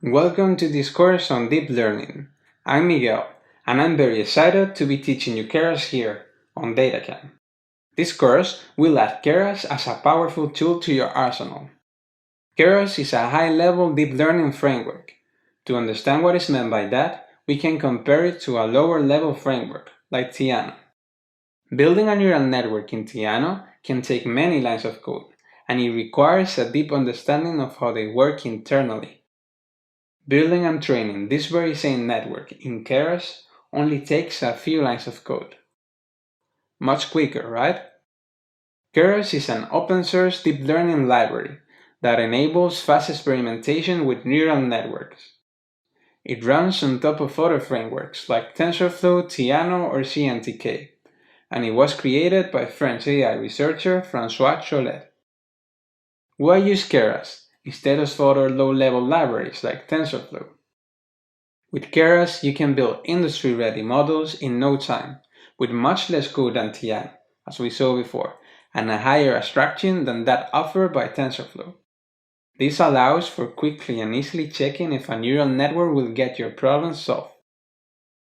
Welcome to this course on deep learning. I'm Miguel, and I'm very excited to be teaching you Keras here on Datacamp. This course will add Keras as a powerful tool to your arsenal. Keras is a high-level deep learning framework. To understand what is meant by that, we can compare it to a lower-level framework, like Theano. Building a neural network in Theano can take many lines of code, and it requires a deep understanding of how they work internally. Building and training this very same network in Keras only takes a few lines of code. Much quicker, right? Keras is an open-source deep learning library that enables fast experimentation with neural networks. It runs on top of other frameworks like TensorFlow, Theano, or CNTK, and it was created by French AI researcher François Chollet. Why use Keras instead of other low-level libraries like TensorFlow? With Keras, you can build industry-ready models in no time, with much less code than Theano, as we saw before, and a higher abstraction than that offered by TensorFlow. This allows for quickly and easily checking if a neural network will get your problem solved.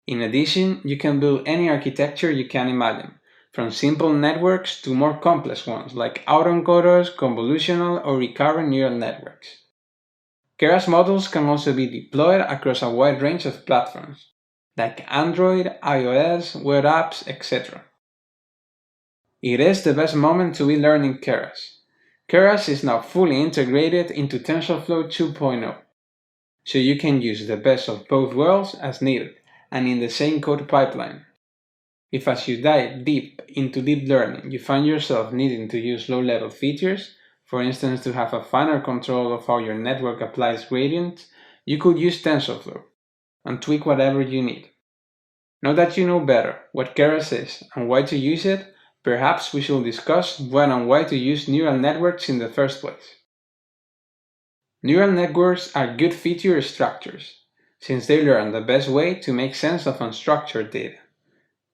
In addition, you can build any architecture you can imagine, from simple networks to more complex ones like autoencoders, convolutional, or recurrent neural networks. Keras models can also be deployed across a wide range of platforms, like Android, iOS, web apps, etc. It is the best moment to be learning Keras. Keras is now fully integrated into TensorFlow 2.0, so you can use the best of both worlds as needed, and in the same code pipeline. If as you dive deep into deep learning you find yourself needing to use low-level features, for instance to have a finer control of how your network applies gradients, you could use TensorFlow and tweak whatever you need. Now that you know better what Keras is and why to use it, perhaps we should discuss when and why to use neural networks in the first place. Neural networks are good feature structures, since they learn the best way to make sense of unstructured data.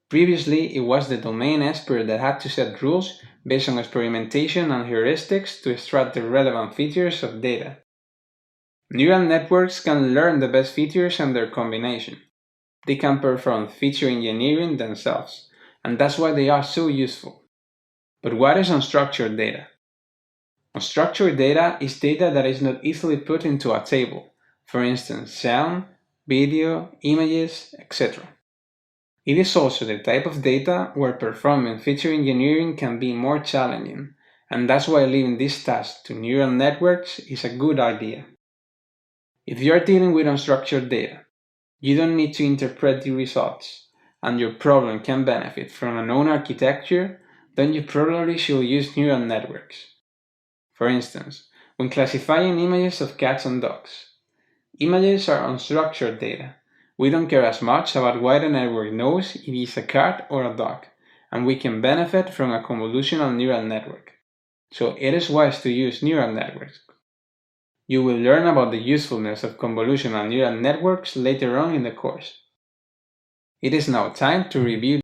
Previously, it was the domain expert that had to set rules based on experimentation and heuristics to extract the relevant features of data. Neural networks can learn the best features and their combination. They can perform feature engineering themselves, and that's why they are so useful. But what is unstructured data? Unstructured data is data that is not easily put into a table, for instance, sound, video, images, etc. It is also the type of data where performing feature engineering can be more challenging, and that's why leaving this task to neural networks is a good idea. If you are dealing with unstructured data, you don't need to interpret the results, and your problem can benefit from a known architecture, then you probably should use neural networks. For instance, when classifying images of cats and dogs, images are unstructured data. We don't care as much about why the network knows it is a cat or a dog, and we can benefit from a convolutional neural network. So it is wise to use neural networks. You will learn about the usefulness of convolutional neural networks later on in the course. It is now time to review